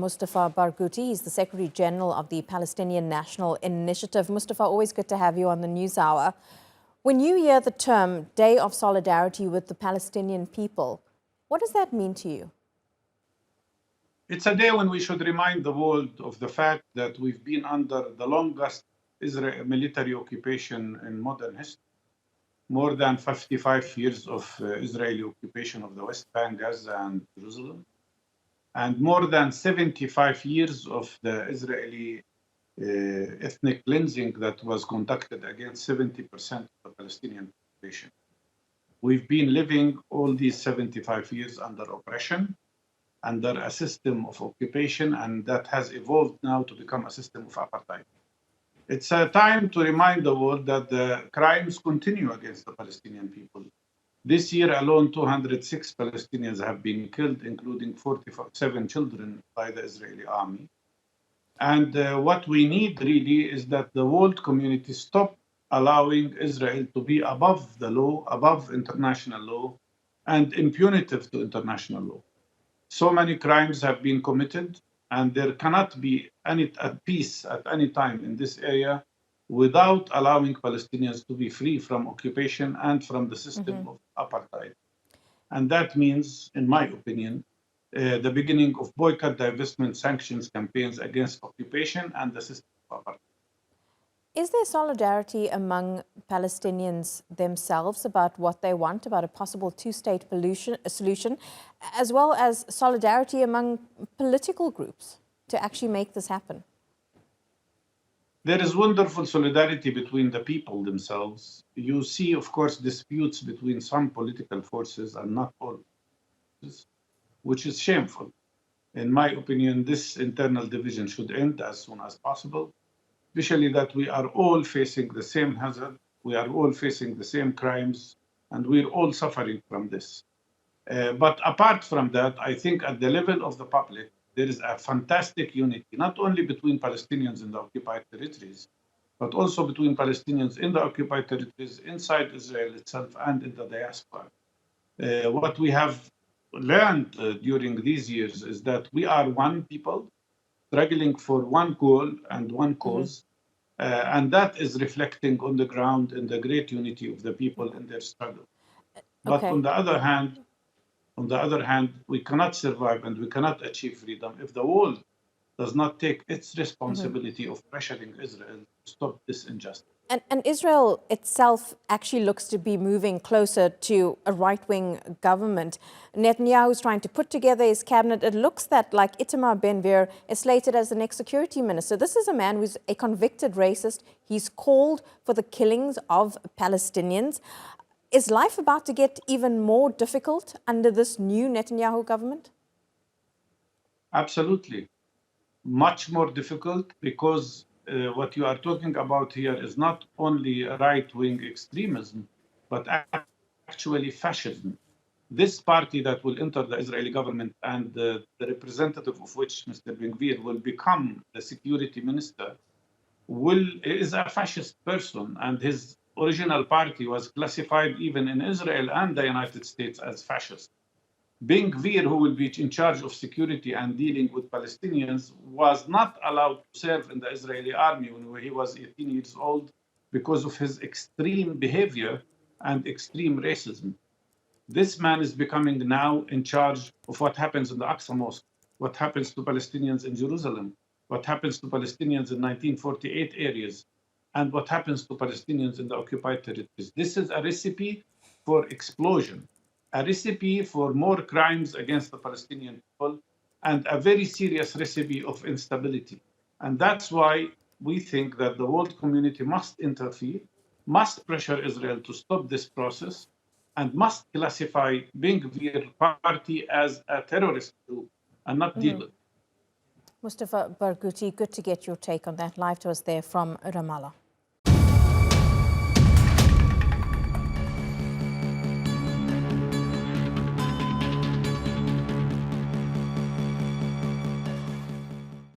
Mustafa Barghouti. He's the Secretary General of the Palestinian National Initiative. Mustafa, always good to have you on the News Hour. When you hear the term Day of Solidarity with the Palestinian People, what does that mean to you? It's a day when we should remind the world of the fact that we've been under the longest Israeli military occupation in modern history. More than 55 years of Israeli occupation of the West Bank, Gaza, and Jerusalem, and more than 75 years of the Israeli ethnic cleansing that was conducted against 70% of the Palestinian population. We've been living all these 75 years under oppression, under a system of occupation, and that has evolved now to become a system of apartheid. It's a time to remind the world that the crimes continue against the Palestinian people. This year alone, 206 Palestinians have been killed, including 47 children by the Israeli army. And what we need really is that the world community stop allowing Israel to be above the law, above international law, and impunitive to international law. So many crimes have been committed, and there cannot be any peace at any time in this area without allowing Palestinians to be free from occupation and from the system of apartheid. And that means, in my opinion, the beginning of boycott, divestment, sanctions campaigns against occupation and the system of apartheid. Is there solidarity among Palestinians themselves about what they want, about a possible two-state solution, as well as solidarity among political groups to actually make this happen? There is wonderful solidarity between the people themselves. You see, of course, disputes between some political forces and not all, which is shameful. In my opinion, this internal division should end as soon as possible, especially that we are all facing the same hazard, we are all facing the same crimes, and we're all suffering from this. But apart from that, I think at the level of the public, there is a fantastic unity, not only between Palestinians in the occupied territories, but also between Palestinians in the occupied territories, inside Israel itself, and in the diaspora. What we have learned during these years is that we are one people struggling for one goal and one cause, and that is reflecting on the ground in the great unity of the people in their struggle. But on the other hand, we cannot survive and we cannot achieve freedom if the world does not take its responsibility of pressuring Israel to stop this injustice. And Israel itself actually looks to be moving closer to a right-wing government. Netanyahu is trying to put together his cabinet. It looks that, like Itamar Ben-Gvir is slated as the next security minister. This is a man who's a convicted racist. He's called for the killings of Palestinians. Is life about to get even more difficult under this new Netanyahu government? Absolutely. Much more difficult, because what you are talking about here is not only right-wing extremism, but actually fascism. This party that will enter the Israeli government and the representative of which, Mr. Ben-Gvir, will become the security minister, is a fascist person, and his original party was classified even in Israel and the United States as fascist. Ben-Gvir, who will be in charge of security and dealing with Palestinians, was not allowed to serve in the Israeli army when he was 18 years old because of his extreme behavior and extreme racism. This man is becoming now in charge of what happens in the Aqsa Mosque, what happens to Palestinians in Jerusalem, what happens to Palestinians in 1948 areas, and what happens to Palestinians in the occupied territories. This is a recipe for explosion, a recipe for more crimes against the Palestinian people, and a very serious recipe of instability. And that's why we think that the world community must interfere, must pressure Israel to stop this process, and must classify Ben-Gvir party as a terrorist group and not deal with it. Mustafa Barghouti, good to get your take on that. Live to us there from Ramallah.